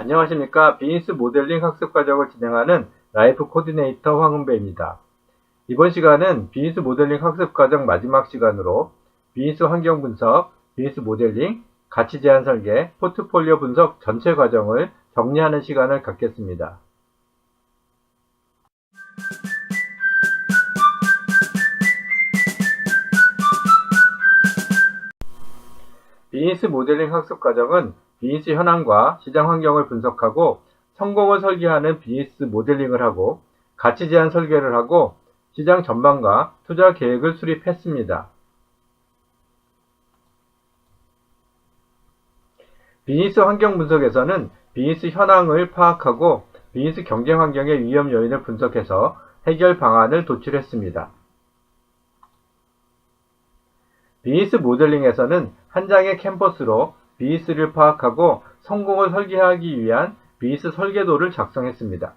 안녕하십니까. 비즈니스 모델링 학습 과정을 진행하는 라이프 코디네이터 황은배입니다. 이번 시간은 비즈니스 모델링 학습 과정 마지막 시간으로 비즈니스 환경 분석, 비즈니스 모델링, 가치 제안 설계, 포트폴리오 분석 전체 과정을 정리하는 시간을 갖겠습니다. 비즈니스 모델링 학습 과정은 비즈니스 현황과 시장 환경을 분석하고 성공을 설계하는 비즈니스 모델링을 하고 가치 제안 설계를 하고 시장 전망과 투자 계획을 수립했습니다. 비즈니스 환경 분석에서는 비즈니스 현황을 파악하고 비즈니스 경쟁 환경의 위험 요인을 분석해서 해결 방안을 도출했습니다. 비즈니스 모델링에서는 한 장의 캔버스로 비즈니스를 파악하고 성공을 설계하기 위한 비즈니스 설계도를 작성했습니다.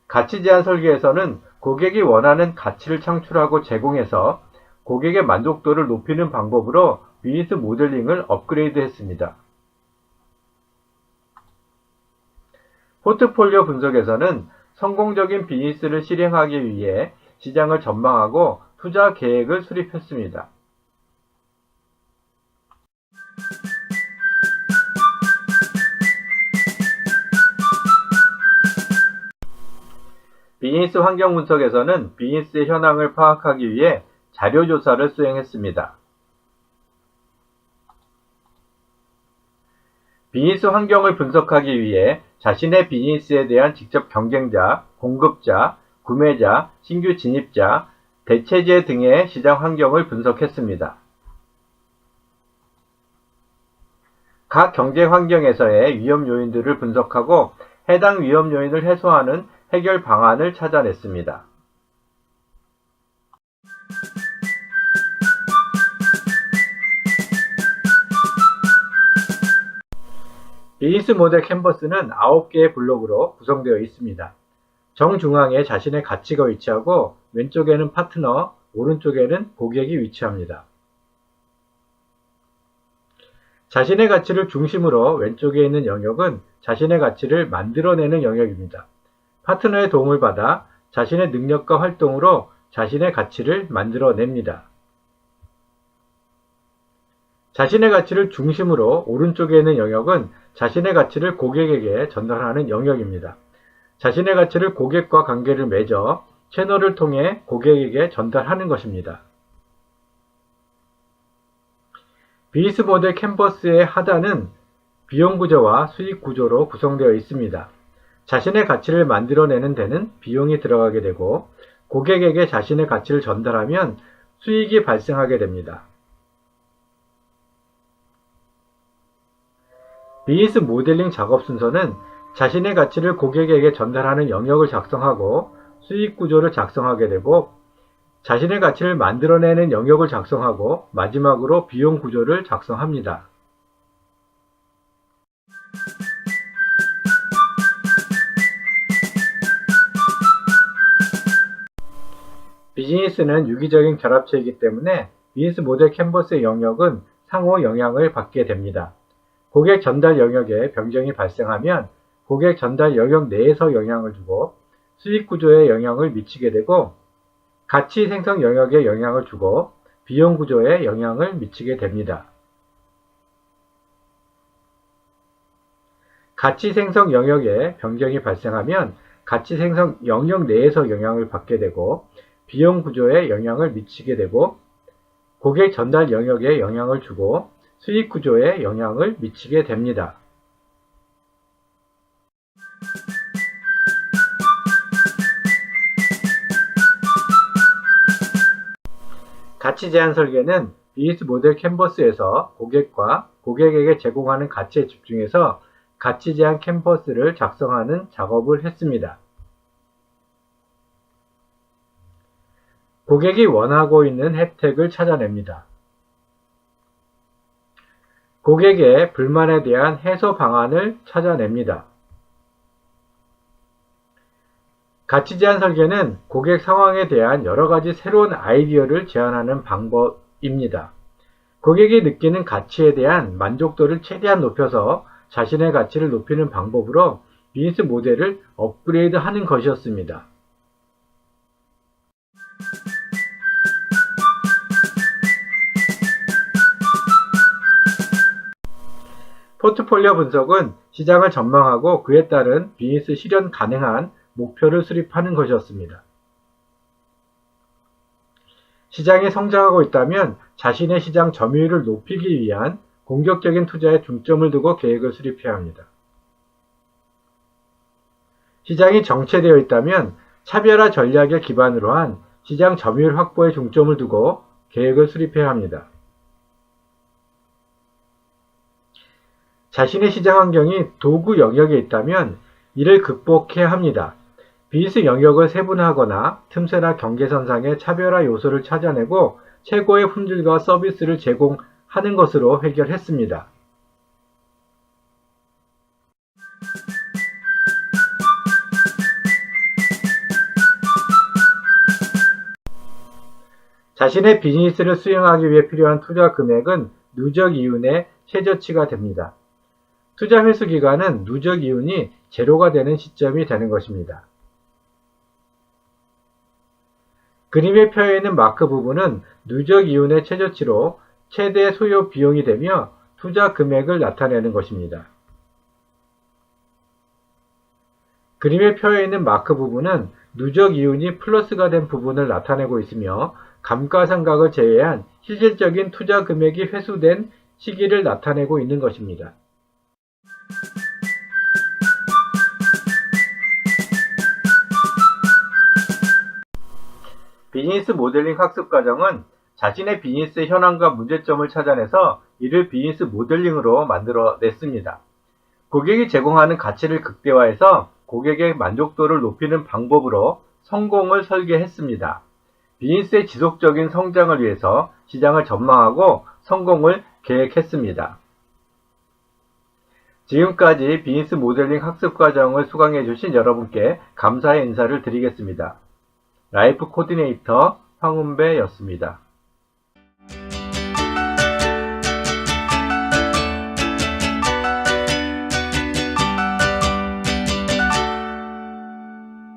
가치 제안 설계에서는 고객이 원하는 가치를 창출하고 제공해서 고객의 만족도를 높이는 방법으로 비즈니스 모델링을 업그레이드했습니다. 포트폴리오 분석에서는 성공적인 비즈니스를 실행하기 위해 시장을 전망하고 투자 계획을 수립했습니다. 비즈니스 환경 분석에서는 비즈니스의 현황을 파악하기 위해 자료조사를 수행했습니다. 비즈니스 환경을 분석하기 위해 자신의 비즈니스에 대한 직접 경쟁자, 공급자, 구매자, 신규 진입자, 대체제 등의 시장 환경을 분석했습니다. 각 경쟁 환경에서의 위험 요인들을 분석하고 해당 위험 요인을 해소하는 해결 방안을 찾아냈습니다. 비즈니스 모델 캔버스는 9개의 블록으로 구성되어 있습니다. 정중앙에 자신의 가치가 위치하고 왼쪽에는 파트너, 오른쪽에는 고객이 위치합니다. 자신의 가치를 중심으로 왼쪽에 있는 영역은 자신의 가치를 만들어내는 영역입니다. 파트너의 도움을 받아 자신의 능력과 활동으로 자신의 가치를 만들어냅니다. 자신의 가치를 중심으로 오른쪽에 있는 영역은 자신의 가치를 고객에게 전달하는 영역입니다. 자신의 가치를 고객과 관계를 맺어 채널을 통해 고객에게 전달하는 것입니다. 비즈니스 모델 캔버스의 하단은 비용 구조와 수익 구조로 구성되어 있습니다. 자신의 가치를 만들어내는 데는 비용이 들어가게 되고 고객에게 자신의 가치를 전달하면 수익이 발생하게 됩니다. 비즈니스 모델링 작업 순서는 자신의 가치를 고객에게 전달하는 영역을 작성하고 수익 구조를 작성하게 되고 자신의 가치를 만들어내는 영역을 작성하고 마지막으로 비용 구조를 작성합니다. 비즈니스는 유기적인 결합체이기 때문에 비즈니스 모델 캔버스의 영역은 상호 영향을 받게 됩니다. 고객 전달 영역에 변경이 발생하면 고객 전달 영역 내에서 영향을 주고 수익 구조에 영향을 미치게 되고 가치 생성 영역에 영향을 주고 비용 구조에 영향을 미치게 됩니다. 가치 생성 영역에 변경이 발생하면 가치 생성 영역 내에서 영향을 받게 되고 비용 구조에 영향을 미치게 되고 고객 전달 영역에 영향을 주고 수익 구조에 영향을 미치게 됩니다. 가치 제안 설계는 비즈니스 모델 캔버스에서 고객과 고객에게 제공하는 가치에 집중해서 가치 제안 캔버스를 작성하는 작업을 했습니다. 고객이 원하고 있는 혜택을 찾아냅니다. 고객의 불만에 대한 해소 방안을 찾아냅니다. 가치 제안 설계는 고객 상황에 대한 여러 가지 새로운 아이디어를 제안하는 방법입니다. 고객이 느끼는 가치에 대한 만족도를 최대한 높여서 자신의 가치를 높이는 방법으로 비즈니스 모델을 업그레이드 하는 것이었습니다. 포트폴리오 분석은 시장을 전망하고 그에 따른 비즈니스 실현 가능한 목표를 수립하는 것이었습니다. 시장이 성장하고 있다면 자신의 시장 점유율을 높이기 위한 공격적인 투자에 중점을 두고 계획을 수립해야 합니다. 시장이 정체되어 있다면 차별화 전략을 기반으로 한 시장 점유율 확보에 중점을 두고 계획을 수립해야 합니다. 자신의 시장 환경이 도구 영역에 있다면 이를 극복해야 합니다. 비즈니스 영역을 세분화하거나 틈새나 경계선상의 차별화 요소를 찾아내고 최고의 품질과 서비스를 제공하는 것으로 해결했습니다. 자신의 비즈니스를 수행하기 위해 필요한 투자 금액은 누적 이윤의 최저치가 됩니다. 투자 회수 기간은 누적 이윤이 제로가 되는 시점이 되는 것입니다. 그림에 표해 있는 마크 부분은 누적 이윤의 최저치로 최대 소요 비용이 되며 투자 금액을 나타내는 것입니다. 그림에 표해 있는 마크 부분은 누적 이윤이 플러스가 된 부분을 나타내고 있으며 감가상각을 제외한 실질적인 투자 금액이 회수된 시기를 나타내고 있는 것입니다. 비즈니스 모델링 학습 과정은 자신의 비즈니스의 현황과 문제점을 찾아내서 이를 비즈니스 모델링으로 만들어냈습니다. 고객이 제공하는 가치를 극대화해서 고객의 만족도를 높이는 방법으로 성공을 설계했습니다. 비즈니스의 지속적인 성장을 위해서 시장을 전망하고 성공을 계획했습니다. 지금까지 비즈니스 모델링 학습 과정을 수강해 주신 여러분께 감사의 인사를 드리겠습니다. 라이프 코디네이터 황은배였습니다.